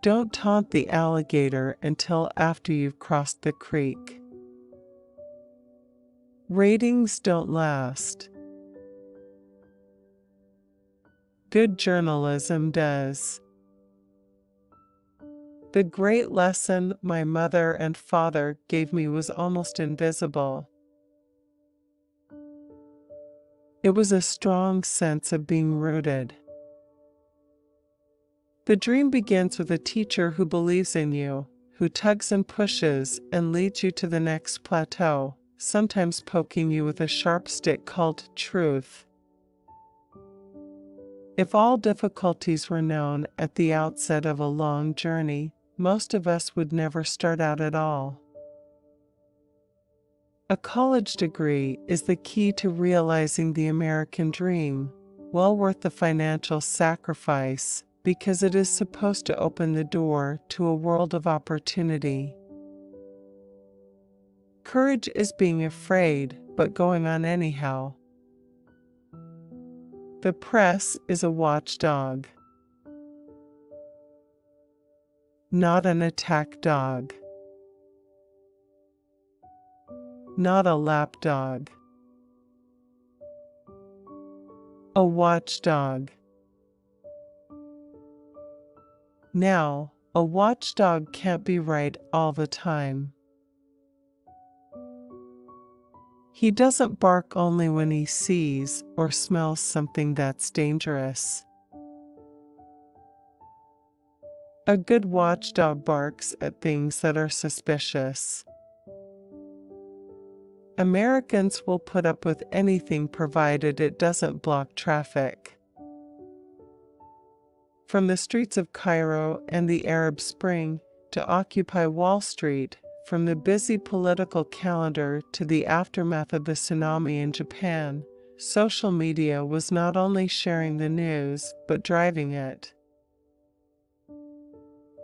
Don't taunt the alligator until after you've crossed the creek. Ratings don't last. Good journalism does. The great lesson my mother and father gave me was almost invisible. It was a strong sense of being rooted. The dream begins with a teacher who believes in you, who tugs and pushes and leads you to the next plateau, sometimes poking you with a sharp stick called truth. If all difficulties were known at the outset of a long journey, most of us would never start out at all. A college degree is the key to realizing the American dream, well worth the financial sacrifice, because it is supposed to open the door to a world of opportunity. Courage is being afraid, but going on anyhow. The press is a watchdog, not an attack dog, not a lapdog, a watchdog. Now, a watchdog can't be right all the time. He doesn't bark only when he sees or smells something that's dangerous. A good watchdog barks at things that are suspicious. Americans will put up with anything provided it doesn't block traffic. From the streets of Cairo and the Arab Spring to Occupy Wall Street, from the busy political calendar to the aftermath of the tsunami in Japan, social media was not only sharing the news, but driving it.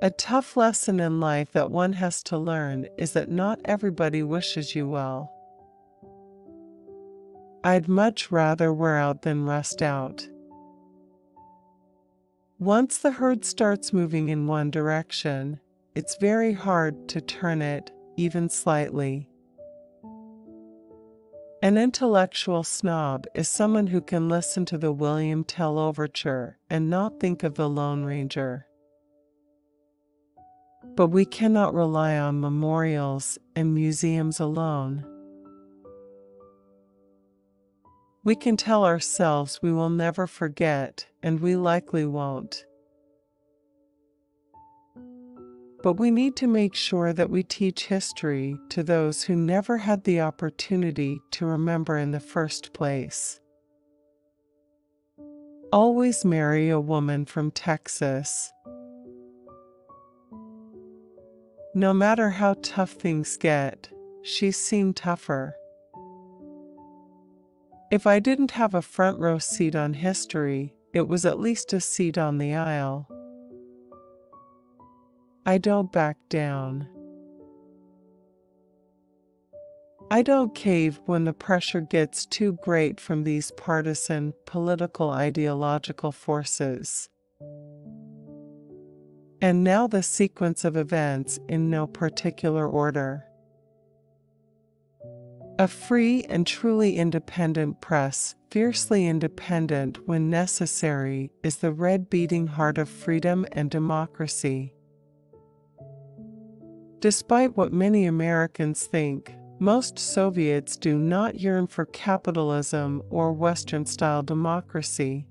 A tough lesson in life that one has to learn is that not everybody wishes you well. I'd much rather wear out than rust out. Once the herd starts moving in one direction, it's very hard to turn it, even slightly. An intellectual snob is someone who can listen to the William Tell overture and not think of the Lone Ranger. But we cannot rely on memorials and museums alone. We can tell ourselves we will never forget, and we likely won't. But we need to make sure that we teach history to those who never had the opportunity to remember in the first place. Always marry a woman from Texas. No matter how tough things get, she's seen tougher. If I didn't have a front row seat on history, it was at least a seat on the aisle. I don't back down. I don't cave when the pressure gets too great from these partisan, political, ideological forces. And now the sequence of events in no particular order. A free and truly independent press, fiercely independent when necessary, is the red beating heart of freedom and democracy. Despite what many Americans think, most Soviets do not yearn for capitalism or Western-style democracy.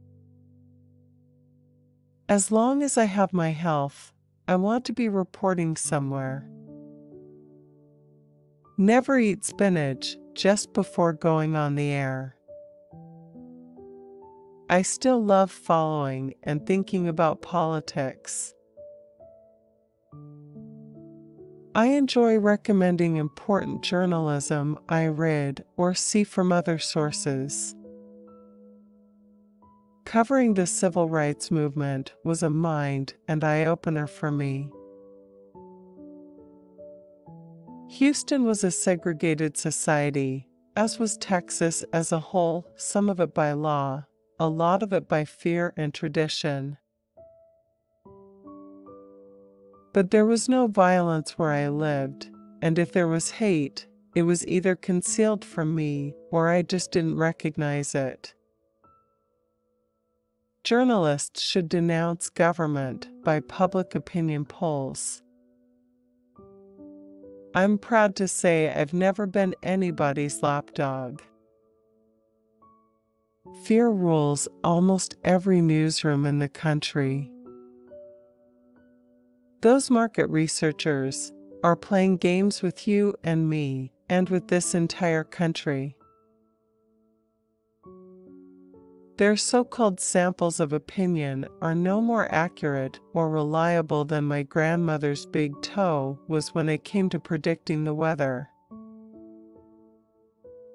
As long as I have my health, I want to be reporting somewhere. Never eat spinach just before going on the air. I still love following and thinking about politics. I enjoy recommending important journalism I read or see from other sources. Covering the civil rights movement was a mind and eye-opener for me. Houston was a segregated society, as was Texas as a whole, some of it by law, a lot of it by fear and tradition. But there was no violence where I lived, and if there was hate, it was either concealed from me or I just didn't recognize it. Journalists should denounce government by public opinion polls. I'm proud to say I've never been anybody's lapdog. Fear rules almost every newsroom in the country. Those market researchers are playing games with you and me, and with this entire country. Their so-called samples of opinion are no more accurate or reliable than my grandmother's big toe was when it came to predicting the weather.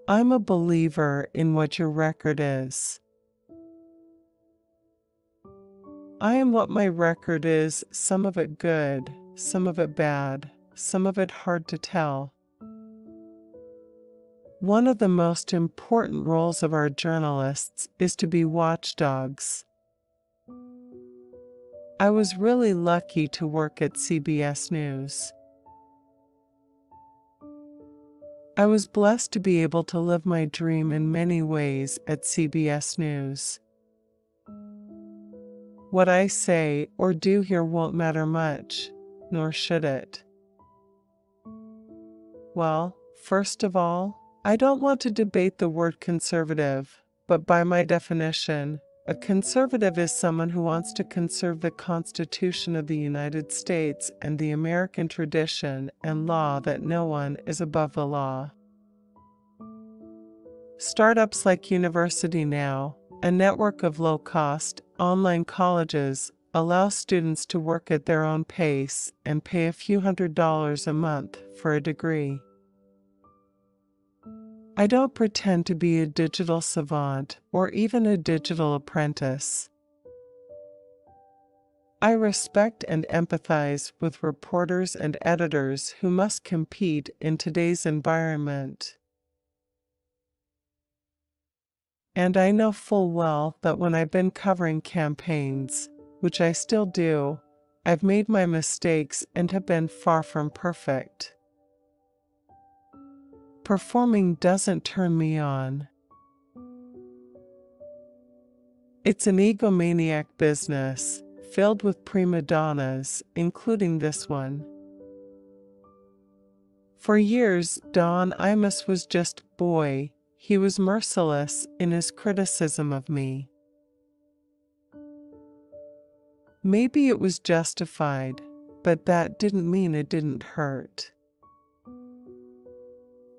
I'm a believer in what your record is. I am what my record is, some of it good, some of it bad, some of it hard to tell. One of the most important roles of our journalists is to be watchdogs. I was really lucky to work at CBS News. I was blessed to be able to live my dream in many ways at CBS News. What I say or do here won't matter much, nor should it. Well, first of all, I don't want to debate the word conservative, but by my definition, a conservative is someone who wants to conserve the Constitution of the United States and the American tradition and law that no one is above the law. Startups like University Now, a network of low-cost, online colleges, allow students to work at their own pace and pay a few $100s a month for a degree. I don't pretend to be a digital savant or even a digital apprentice. I respect and empathize with reporters and editors who must compete in today's environment. And I know full well that when I've been covering campaigns, which I still do, I've made my mistakes and have been far from perfect. Performing doesn't turn me on. It's an egomaniac business, filled with prima donnas, including this one. For years, Don Imus was just boy. He was merciless in his criticism of me. Maybe it was justified, but that didn't mean it didn't hurt.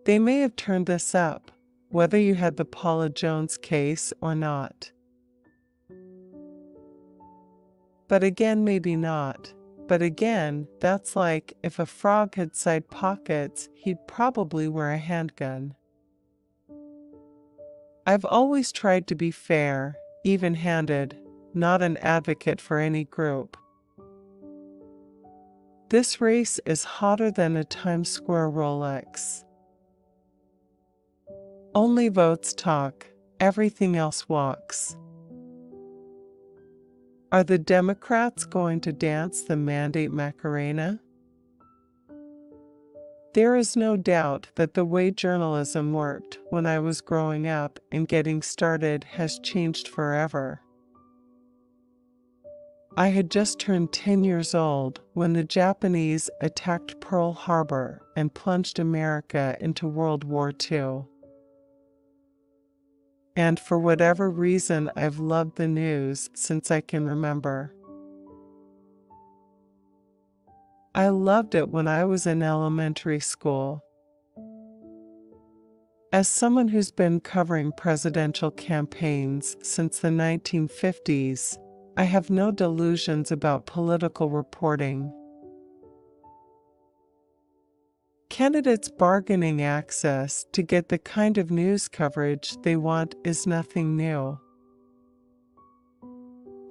They may have turned this up, whether you had the Paula Jones case or not. But again, maybe not. But again, that's like if a frog had side pockets, he'd probably wear a handgun. I've always tried to be fair, even-handed, not an advocate for any group. This race is hotter than a Times Square Rolex. Only votes talk, everything else walks. Are the Democrats going to dance the mandate Macarena? There is no doubt that the way journalism worked when I was growing up and getting started has changed forever. I had just turned 10 years old when the Japanese attacked Pearl Harbor and plunged America into World War II. And for whatever reason, I've loved the news since I can remember. I loved it when I was in elementary school. As someone who's been covering presidential campaigns since the 1950s, I have no delusions about political reporting. Candidates bargaining access to get the kind of news coverage they want is nothing new.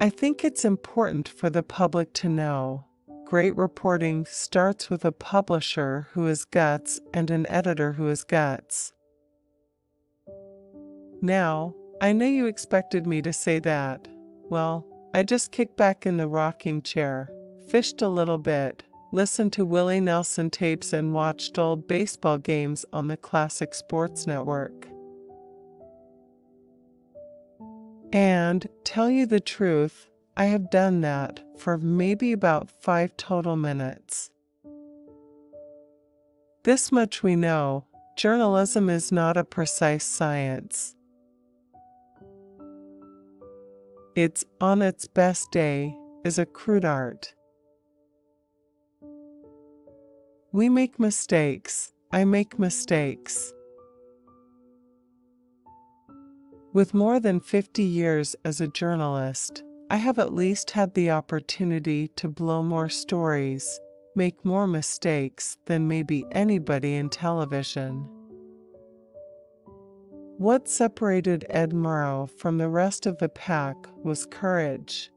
I think it's important for the public to know great reporting starts with a publisher who has guts and an editor who has guts. Now, I know you expected me to say that. Well, I just kicked back in the rocking chair, fished a little bit, listened to Willie Nelson tapes and watched old baseball games on the classic sports network. And, tell you the truth, I have done that for maybe about 5 total minutes. This much we know, journalism is not a precise science. It's, on its best day, is a crude art. We make mistakes. I make mistakes. With more than 50 years as a journalist, I have at least had the opportunity to blow more stories, make more mistakes than maybe anybody in television. What separated Ed Murrow from the rest of the pack was courage.